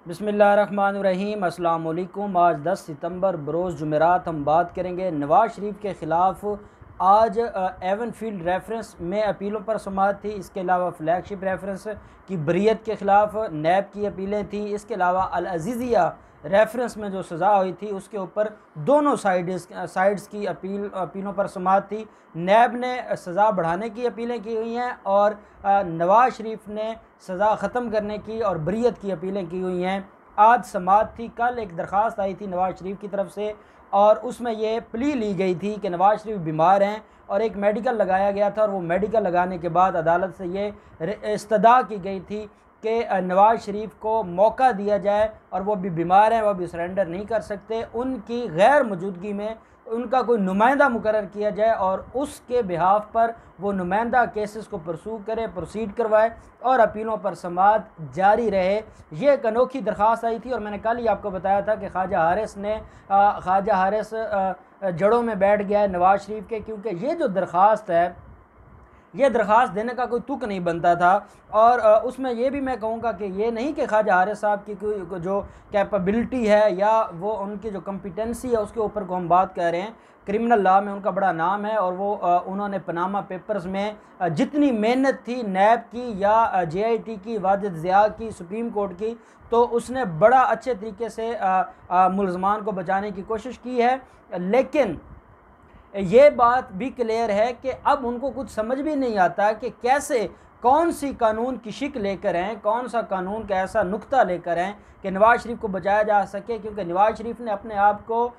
बिस्मिल्लाहिर्रहमानिर्रहीम। अस्सलाम वालेकुम। आज 10 सितंबर बरोज़ जुमेरात हम बात करेंगे नवाज़ शरीफ के ख़िलाफ़। आज एवनफील्ड रेफरेंस में अपीलों पर समाअत थी। इसके अलावा फ्लैगशिप रेफरेंस की बरीयत के ख़िलाफ़ नैब की अपीलें थीं। इसके अलावा अल अज़ीज़िया रेफरेंस में जो सज़ा हुई थी उसके ऊपर दोनों साइड्स की अपीलों पर समाअत थी। नैब ने सज़ा बढ़ाने की अपीलें की हुई हैं और नवाज़ शरीफ ने सज़ा ख़त्म करने की और बरीयत की अपीलें की हुई हैं। आज समाअत थी। कल एक दरख्वास्त आई थी नवाज़ शरीफ की तरफ से और उसमें ये प्ली ली गई थी कि नवाज़ शरीफ बीमार हैं और एक मेडिकल लगाया गया था और वो मेडिकल लगाने के बाद अदालत से ये इस्तदा की गई थी कि नवाज़ शरीफ को मौका दिया जाए और वो भी बीमार हैं, वो भी सरेंडर नहीं कर सकते। उनकी गैर मौजूदगी में उनका कोई नुमाइंदा मुकर्रर किया जाए और उसके बिहाफ पर वो नुमाइंदा केसेस को परसू करे, प्रोसीड करवाए और अपीलों पर समाअत जारी रहे। ये एक अनोखी दरख्वास्त आई थी और मैंने कल ही आपको बताया था कि ख्वाजा हारिस जड़ों में बैठ गया है नवाज़ शरीफ के, क्योंकि ये जो दरख्वास्त है ये दरख्वास्त देने का कोई तुक नहीं बनता था। और उसमें ये भी मैं कहूँगा कि ये नहीं कि ख्वाजा हारिस साहब की कोई जो कैपेबिलिटी है या वो उनकी जो कम्पिटेंसी है उसके ऊपर को हम बात कर रहे हैं। क्रिमिनल लॉ में उनका बड़ा नाम है और वो उन्होंने पनामा पेपर्स में जितनी मेहनत थी नैब की या JIT की, वाजिद ज़िया की, सुप्रीम कोर्ट की, तो उसने बड़ा अच्छे तरीके से मुलज़मान को बचाने की कोशिश की है। लेकिन ये बात भी क्लियर है कि अब उनको कुछ समझ भी नहीं आता कि कैसे कौन सी कानून की शिक लेकर हैं, कौन सा कानून का ऐसा नुक्ता लेकर हैं कि नवाज़ शरीफ को बचाया जा सके। क्योंकि नवाज़ शरीफ ने अपने आप को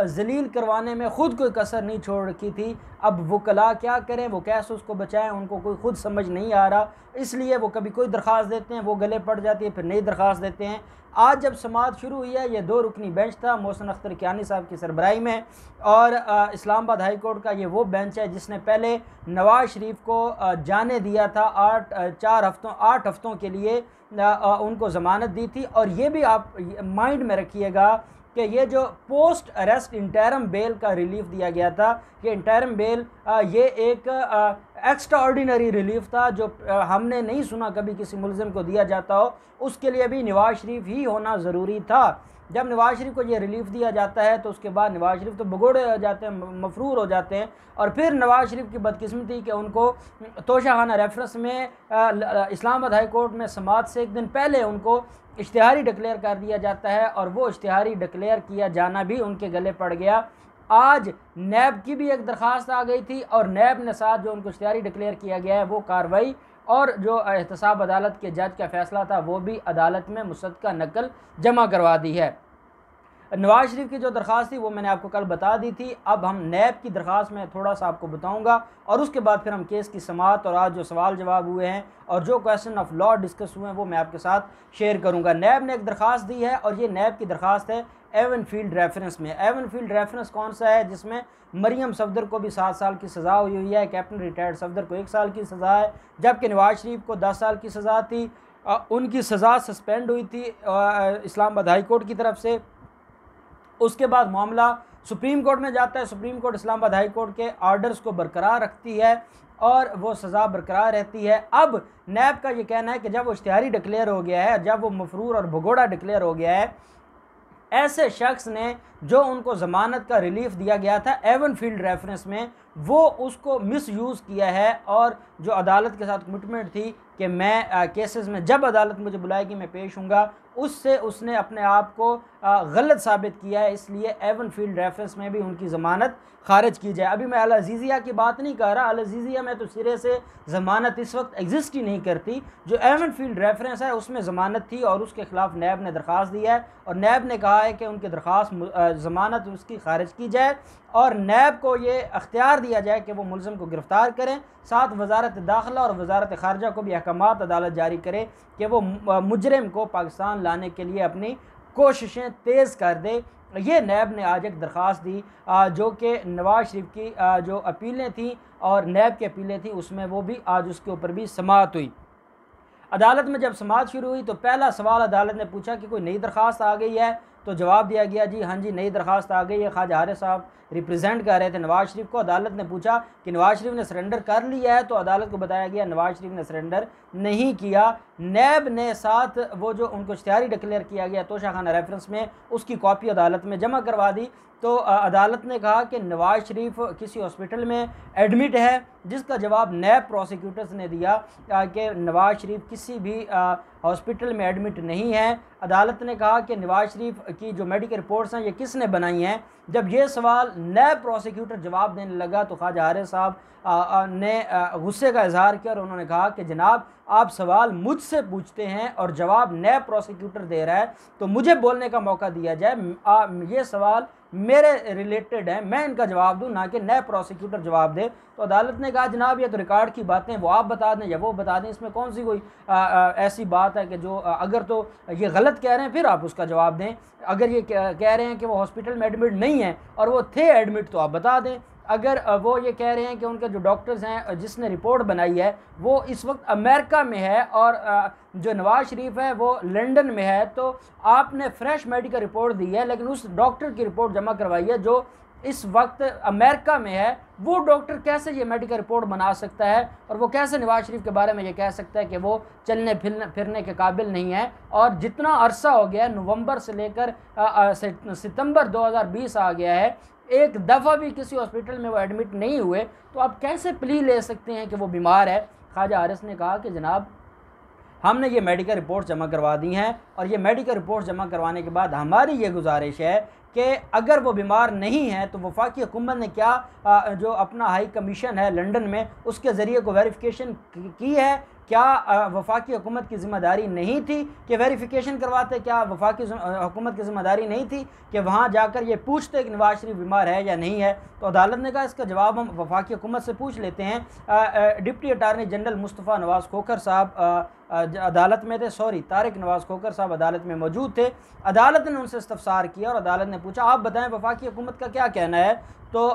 जलील करवाने में ख़ुद कोई कसर नहीं छोड़ रखी थी। अब वकला क्या करें, वो कैसे उसको बचाएं, उनको कोई ख़ुद समझ नहीं आ रहा। इसलिए वो कभी कोई दरख्वास्त देते हैं, वो गले पड़ जाती है, फिर नई दरख्वास्त देते हैं। आज जब समाअत शुरू हुई है, ये 2 रुकनी बेंच था मोहसिन अख्तर कियानी साहब की सरबराही में और इस्लामाबाद हाई कोर्ट का ये वो बेंच है जिसने पहले नवाज़ शरीफ को जाने दिया था 8 हफ्तों के लिए उनको ज़मानत दी थी। और ये भी आप माइंड में रखिएगा कि ये जो पोस्ट अरेस्ट इंटरम बेल का रिलीफ दिया गया था, ये इंटरम बेल ये एक एक्स्ट्रा ऑर्डिनरी रिलीफ था जो हमने नहीं सुना कभी किसी मुलज़िम को दिया जाता हो। उसके लिए भी नवाज़ शरीफ ही होना ज़रूरी था। जब नवाज़ शरीफ को ये रिलीफ दिया जाता है तो उसके बाद नवाज़ शरीफ तो भगोड़े हो जाते हैं, मफरूर हो जाते हैं। और फिर नवाज़ शरीफ की बदकिस्मती कि उनको तोशाखाना रेफरेंस में इस्लामाबाद हाई कोर्ट में समाअत से एक दिन पहले उनको इश्तिहारी डिक्लेयर कर दिया जाता है और वो इश्तिहारी डिक्लेयर किया जाना भी उनके गले पड़ गया। आज नैब की भी एक दरख्वास्त आ गई थी और नैब ने साथ जो उनको इश्तिहारी डिक्लेयर किया गया है वो कार्रवाई और जो एहतसाब अदालत के जज का फ़ैसला था वो भी अदालत में मुसद्दका नकल जमा करवा दी है। नवाज़ शरीफ की जो दरख्वास्त थी वो मैंने आपको कल बता दी थी। अब हम नैब की दरख्वास्त में थोड़ा सा आपको बताऊंगा और उसके बाद फिर हम केस की समाअत और आज जो सवाल जवाब हुए हैं और जो क्वेश्चन ऑफ लॉ डिस्कस हुए हैं वो मैं आपके साथ शेयर करूंगा। नैब ने एक दरख्वास्त दी है और ये नैब की दरख्वास्त है एवनफील्ड रेफरेंस में। एवनफील्ड रेफरेंस कौन सा है? जिसमें मरियम सफदर को भी 7 साल की सज़ा हुई है, कैप्टन रिटायर्ड सफदर को 1 साल की सज़ा है, जबकि नवाज़ शरीफ को 10 साल की सज़ा थी। उनकी सज़ा सस्पेंड हुई थी इस्लामाबाद हाई कोर्ट की तरफ से। उसके बाद मामला सुप्रीम कोर्ट में जाता है। Supreme court Islamabad high court के आर्डर्स को बरकरार रखती है और वो सज़ा बरकरार रहती है। अब नैब का ये कहना है कि जब वो इश्तिहारी डिक्लेयर हो गया है, जब वो मफरूर और भगोड़ा डिक्लेयर हो गया है, ऐसे शख्स ने जो उनको ज़मानत का रिलीफ दिया गया था एवनफील्ड रेफरेंस में, वो उसको मिसयूज़ किया है और जो अदालत के साथ कमिटमेंट थी कि मैं केसेस में जब अदालत मुझे बुलाएगी मैं पेश हूँगा, उससे उसने अपने आप को गलत साबित किया है। इसलिए एवनफील्ड रेफरेंस में भी उनकी ज़मानत खारिज की जाए। अभी मैं अल अज़ीज़िया की बात नहीं कर रहा, अल अज़ीज़िया में तो सिरे से ज़मानत इस वक्त एग्जिस्ट ही नहीं करती। जो एवनफील्ड रेफरेंस है उसमें ज़मानत थी और उसके ख़िलाफ़ नैब ने दरख्वास्त दी है और नैब ने कहा है कि उनकी दरख्वास्त ज़मानत उसकी खारिज की जाए और नैब को ये अख्तियार दिया जाए कि वो मुलज़िम को गिरफ़्तार करें। साथ वज़ारत दाखिला और वज़ारत ख़ारजा को भी अहकामात अदालत जारी करे कि वो मुजरिम को पाकिस्तान लाने के लिए अपनी कोशिशें तेज़ कर दे। ये नैब ने आज एक दरख्वास्त दी जो कि नवाज़ शरीफ की जो अपीलें थी और नैब की अपीलें थी उसमें वो भी आज उसके ऊपर भी समाअत हुई। अदालत में जब समाअत शुरू हुई तो पहला सवाल अदालत ने पूछा कि कोई नई दरख्वास्त आ गई है। तो जवाब दिया गया जी हाँ जी नई दरख्वास्त आ गई है। ख्वाजा हारिस साहब रिप्रेजेंट कर रहे थे नवाज शरीफ को। अदालत ने पूछा कि नवाज शरीफ ने सरेंडर कर लिया है, तो अदालत को बताया गया नवाज शरीफ ने सरेंडर नहीं किया। नैब ने साथ वो जो उनको इश्तिहारी डिक्लेयर किया गया तोशाखाना रेफरेंस में, उसकी कॉपी अदालत में जमा करवा दी। तो अदालत ने कहा कि नवाज शरीफ किसी हॉस्पिटल में एडमिट है, जिसका जवाब नैब प्रोसिक्यूटर्स ने दिया कि नवाज शरीफ किसी भी हॉस्पिटल में एडमिट नहीं है। अदालत ने कहा कि नवाज शरीफ की जो मेडिकल रिपोर्ट्स हैं ये किसने बनाई हैं। जब ये सवाल नैब प्रोसिक्यूटर जवाब देने लगा तो ख्वाजा हारिस साहब ने गुस्से का इजहार किया और उन्होंने कहा कि जनाब आप सवाल मुझसे पूछते हैं और जवाब नैब प्रोसिक्यूटर दे रहा है, तो मुझे बोलने का मौका दिया जाए। ये सवाल मेरे रिलेटेड है, मैं इनका जवाब दूं, ना कि नैब प्रोसिक्यूटर जवाब दे। तो अदालत ने कहा जनाब ये तो रिकॉर्ड की बातें वो आप बता दें या वो बता दें, इसमें कौन सी कोई ऐसी बात है कि जो अगर तो ये गलत कह रहे हैं फिर आप उसका जवाब दें। अगर ये कह रहे हैं कि वो हॉस्पिटल में एडमिट नहीं है और वो थे एडमिट तो आप बता दें। अगर वो ये कह रहे हैं कि उनके जो डॉक्टर्स हैं जिसने रिपोर्ट बनाई है वो इस वक्त अमेरिका में है और जो नवाज शरीफ है वो लंदन में है, तो आपने फ्रेश मेडिकल रिपोर्ट दी है लेकिन उस डॉक्टर की रिपोर्ट जमा करवाई है जो इस वक्त अमेरिका में है। वो डॉक्टर कैसे ये मेडिकल रिपोर्ट बना सकता है और वो कैसे नवाज शरीफ के बारे में ये कह सकता है कि वो चलने फिरने के काबिल नहीं है। और जितना अरसा हो गया, नवंबर से लेकर सितंबर 2020 आ गया है, एक दफ़ा भी किसी हॉस्पिटल में वो एडमिट नहीं हुए, तो आप कैसे प्ली ले सकते हैं कि वो बीमार है। ख्वाजा हारिस ने कहा कि जनाब हमने ये मेडिकल रिपोर्ट जमा करवा दी हैं और ये मेडिकल रिपोर्ट जमा करवाने के बाद हमारी ये गुजारिश है कि अगर वो बीमार नहीं है तो वफाकी हुकूमत ने क्या जो अपना हाई कमीशन है लंदन में उसके ज़रिए को वेरिफिकेशन की है, क्या वफाकी हुकूमत की ज़िम्मेदारी नहीं थी कि वेरिफिकेशन करवाते, क्या वफाकी हुकूमत की ज़िम्मेदारी नहीं थी कि वहाँ जाकर ये पूछते कि नवाज शरीफ बीमार है या नहीं है। तो अदालत ने कहा इसका जवाब हम वफाकी हुकूमत से पूछ लेते हैं। डिप्टी अटारनी जनरल मुस्तफ़ा नवाज़ खोखर साहब अदालत में थे, तारिक नवाज़ खोखर साहब अदालत में मौजूद थे। अदालत ने उनसे इस्तफसार किया और अदालत ने पूछा आप बताएं वफाकी हुकूमत का क्या कहना है। तो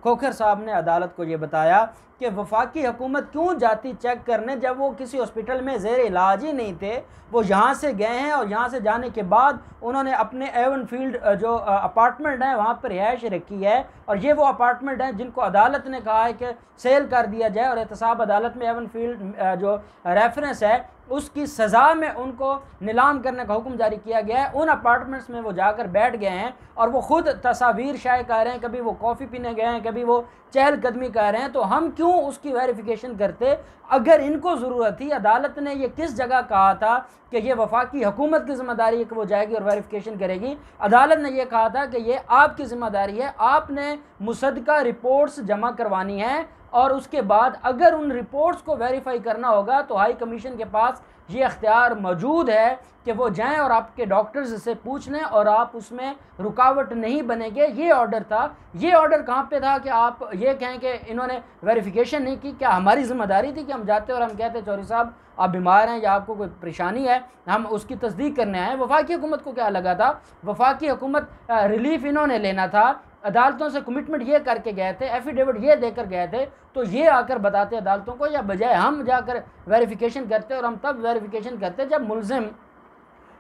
खोखर साहब ने अदालत को ये बताया कि वफाकी हुकूमत क्यों जाती चेक करने जब वो किसी हॉस्पिटल में ज़ेर इलाज ही नहीं थे। वो यहाँ से गए हैं और यहाँ से जाने के बाद उन्होंने अपने एवन फील्ड जो अपार्टमेंट है वहाँ पर रिहाइश रखी है और ये वो अपार्टमेंट हैं जिनको अदालत ने कहा है कि सेल कर दिया जाए और एहतसाब अदालत में एवन फील्ड जो रेफरेंस है उसकी सज़ा में उनको नीलाम करने का हुक्म जारी किया गया है। उन अपार्टमेंट्स में वो जाकर बैठ गए हैं और वो ख़ुद तस्वीर शाये कर रहे हैं, कभी वो कॉफ़ी पीने गए हैं, कभी वो चहलकदमी कर रहे हैं। तो हम क्यों उसकी वेरिफिकेशन करते अगर इनको ज़रूरत थी। अदालत ने ये किस जगह कहा था कि ये वफाकी हुकूमत की ज़िम्मेदारी है कि वो जाएगी और वेरिफिकेशन करेगी। अदालत ने यह कहा था कि ये आपकी ज़िम्मेदारी है, आपने मुसद्दका रिपोर्ट्स जमा करवानी है और उसके बाद अगर उन रिपोर्ट्स को वेरीफाई करना होगा तो हाई कमीशन के पास ये अख्तियार मौजूद है कि वो जाएं और आपके डॉक्टर्स से पूछ लें और आप उसमें रुकावट नहीं बनेंगे। ये ऑर्डर था। ये ऑर्डर कहाँ पे था कि आप ये कहें कि इन्होंने वेरिफिकेशन नहीं की। क्या हमारी ज़िम्मेदारी थी कि हम जाते और हम कहते चौधरी साहब आप बीमार हैं या आपको कोई परेशानी है, हम उसकी तस्दीक करने आए। वफाकी हुकूमत को क्या लगा था, वफाकी हुकूमत रिलीफ इन्होंने लेना था, अदालतों से कमिटमेंट ये करके गए थे, एफिडेविट ये देकर गए थे, तो ये आकर बताते अदालतों को, या बजाय हम जाकर वेरिफिकेशन करते। और हम तब वेरिफिकेशन करते जब मुलजिम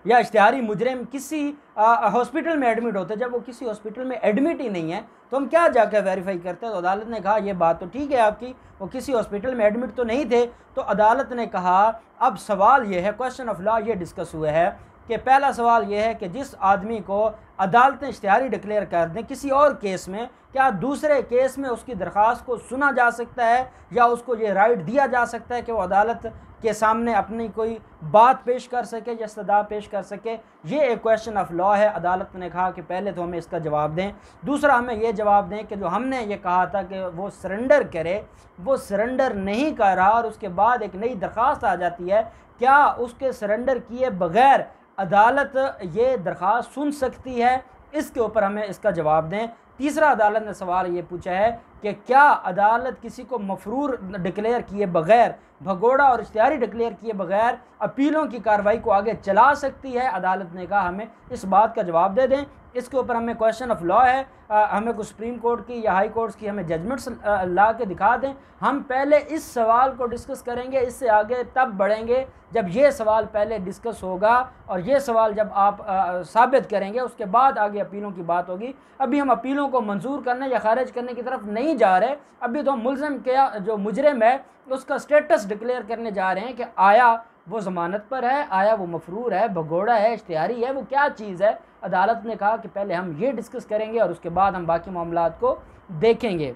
या इश्तिहारी मुजरिम किसी हॉस्पिटल में एडमिट होते। जब वो किसी हॉस्पिटल में एडमिट ही नहीं है तो हम क्या जाकर वेरीफाई करते हैं। तो अदालत ने कहा ये बात तो ठीक है आपकी, वो किसी हॉस्पिटल में एडमिट तो नहीं थे। तो अदालत ने कहा अब सवाल ये है, क्वेश्चन ऑफ लॉ ये डिस्कस हुए है कि पहला सवाल ये है कि जिस आदमी को अदालतें इश्तिहारी डिक्लेयर कर दें किसी और केस में, क्या दूसरे केस में उसकी दरख्वास्त को सुना जा सकता है या उसको ये राइट दिया जा सकता है कि वो अदालत के सामने अपनी कोई बात पेश कर सके या इस्तदा पेश कर सके। ये एक क्वेश्चन ऑफ लॉ है। अदालत ने कहा कि पहले तो हमें इसका जवाब दें, दूसरा हमें ये जवाब दें कि जो हमने ये कहा था कि वो सरेंडर करे, वो सरेंडर नहीं कर रहा और उसके बाद एक नई दरख्वास्त आ जाती है, क्या उसके सरेंडर किए बगैर अदालत ये दरख्वास्त सुन सकती है। इसके ऊपर हमें इसका जवाब दें। तीसरा अदालत ने सवाल ये पूछा है कि क्या अदालत किसी को मफरूर डिक्लेयर किए बगैर, भगोड़ा और इश्तिहारी डिक्लेयर किए बगैर अपीलों की कार्रवाई को आगे चला सकती है। अदालत ने कहा हमें इस बात का जवाब दे दें। इसके ऊपर हमें क्वेश्चन ऑफ लॉ है, हमें कुछ सुप्रीम कोर्ट की या हाई कोर्ट्स की हमें जजमेंट्स ला के दिखा दें। हम पहले इस सवाल को डिस्कस करेंगे, इससे आगे तब बढ़ेंगे जब ये सवाल पहले डिस्कस होगा और ये सवाल जब आप साबित करेंगे उसके बाद आगे अपीलों की बात होगी। अभी हम अपीलों को मंजूर करने या खारिज करने की तरफ नहीं जा रहे। अभी तो हम मुल्ज़िम के जो मुजरिम है उसका स्टेटस डिक्लेयर करने जा रहे हैं कि आया वो ज़मानत पर है, आया वो मफरूर है, भगोड़ा है, इश्तिहारी है, वो क्या चीज़ है। अदालत ने कहा कि पहले हम ये डिस्कस करेंगे और उसके बाद हम बाकी मामलात को देखेंगे।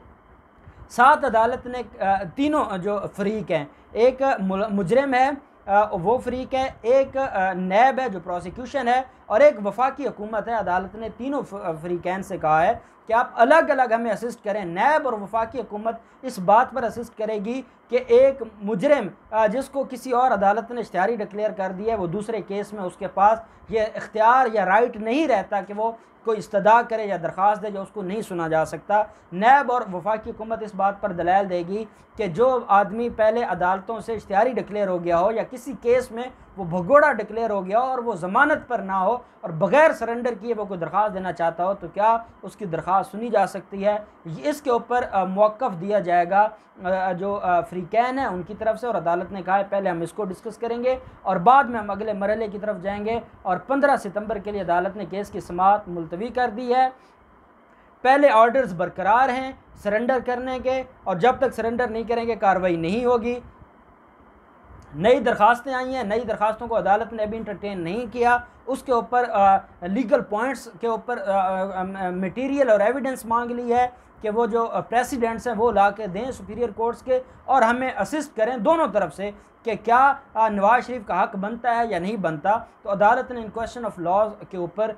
साथ अदालत ने तीनों जो फ़रीक हैं, एक मुजरिम है वो फ़रीक है, एक नैब है जो प्रोसिक्यूशन है और एक वफाकी हुकूमत है। अदालत ने तीनों फ़रीक़ैन से कहा है कि आप अलग अलग हमें असिस्ट करें। नैब और वफाकी हुकूमत इस बात पर असिस्ट करेगी कि एक मुजरिम जिसको किसी और अदालत ने इश्तिहारी डिक्लेयर कर दिया है, वो दूसरे केस में उसके पास ये इख्तियार या राइट नहीं रहता कि वो कोई इस्तदा करे या दरख्वास्त दे जो उसको नहीं सुना जा सकता। नैब और वफाकी हुकूमत इस बात पर दलाल देगी कि जो आदमी पहले अदालतों से इश्तिहारी डिक्लेयर हो गया हो या किसी केस में वो भगोड़ा डिक्लेयर हो गया हो और वो ज़मानत पर ना हो और बग़ैर सरेंडर किए वो कोई दरख्वास्त देना चाहता हो तो क्या उसकी दरख्वास्त सुनी जा सकती है। इसके ऊपर मौक़िफ़ दिया जाएगा जो फ़रीक़ैन हैं उनकी तरफ से। और अदालत ने कहा है पहले हम इसको डिस्कस करेंगे और बाद में हम अगले मरहले की तरफ जाएंगे। और 15 सितंबर के लिए अदालत ने केस की समाअत मुलतवी कर दी है। पहले ऑर्डर्स बरकरार हैं सरेंडर करने के और जब तक सरेंडर नहीं करेंगे कार्रवाई नहीं होगी। नई दरख्वास्तें आई हैं, नई दरख्वास्तों को अदालत ने अभी इंटरटेन नहीं किया। उसके ऊपर लीगल पॉइंट्स के ऊपर मटेरियल और एविडेंस मांग ली है कि वो जो प्रेसिडेंट्स हैं वो ला के दें सुपीरियर कोर्ट्स के और हमें असिस्ट करें दोनों तरफ से कि क्या नवाज शरीफ का हक बनता है या नहीं बनता। तो अदालत ने इन क्वेश्चन ऑफ लॉज के ऊपर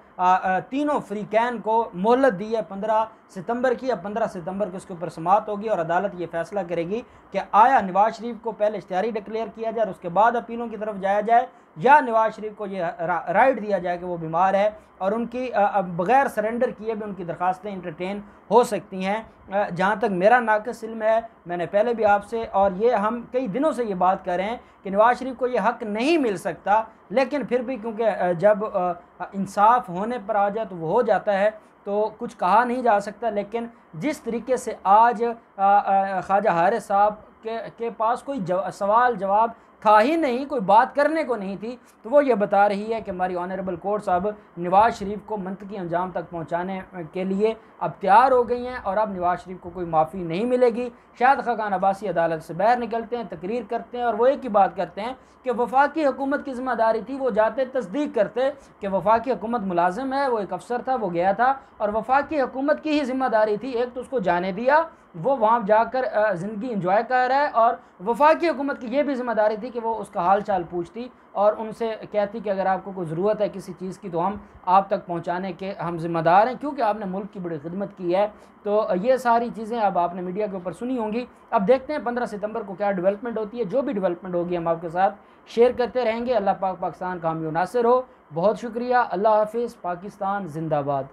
तीनों फ़रीक़ैन को मोहलत दी है 15 सितंबर की। अब 15 सितंबर को इसके ऊपर समाअत होगी और अदालत ये फ़ैसला करेगी कि आया नवाज शरीफ को पहले इश्तिहारी डिक्लेयर किया जाए और उसके बाद अपीलों की तरफ जाया जाए या नवाज शरीफ को ये राइट दिया जाए कि वो बीमार है और उनकी बग़ैर सरेंडर किए भी उनकी दरख्वास्तें इंटरटेन हो सकती हैं। जहाँ तक मेरा नाक़िस इल्म है, मैंने पहले भी आपसे और ये हम कई दिनों से ये बात कर रहे हैं कि नवाज शरीफ को ये हक़ नहीं मिल सकता, लेकिन फिर भी क्योंकि जब इंसाफ होने पर आ जाए तो वो हो जाता है तो कुछ कहा नहीं जा सकता। लेकिन जिस तरीके से आज ख्वाजा हारिस साहब के पास कोई सवाल जवाब था ही नहीं, कोई बात करने को नहीं थी, तो वो ये बता रही है कि हमारी ऑनरेबल कोर्ट्स अब नवाज शरीफ को मंतकी अंजाम तक पहुंचाने के लिए अब तैयार हो गई हैं और अब नवाज शरीफ को कोई माफ़ी नहीं मिलेगी। शाहिद खाकान अब्बासी अदालत से बाहर निकलते हैं, तकरीर करते हैं और वो एक ही बात करते हैं कि वफाकी हुकूमत की ज़िम्मेदारी थी। वो जाते तस्दीक करते कि वफाकी हुकूमत मुलाजिम है, वो एक अफसर था, वो गया था और वफाकी हुकूमत की ही ज़िम्मेदारी थी। एक तो उसको जाने दिया, वो वहाँ जाकर ज़िंदगी इंजॉय कर रहा है और वफाकी हुकूमत की ये भी ज़िम्मेदारी थी कि वो उसका हाल चाल पूछती और उनसे कहती कि अगर आपको कोई ज़रूरत है किसी चीज़ की तो हम आप तक पहुँचाने के हम ज़िम्मेदार हैं, क्योंकि आपने मुल्क की बड़ी खिदमत की है। तो ये सारी चीज़ें अब आपने मीडिया के ऊपर सुनी होंगी। अब देखते हैं 15 सितंबर को क्या डेवलपमेंट होती है। जो भी डेवलपमेंट होगी हम आपके साथ शेयर करते रहेंगे। अल्लाह पाक पाकिस्तान का हामी नासिर हो। बहुत शुक्रिया। अल्लाह हाफिज़। पाकिस्तान जिंदाबाद।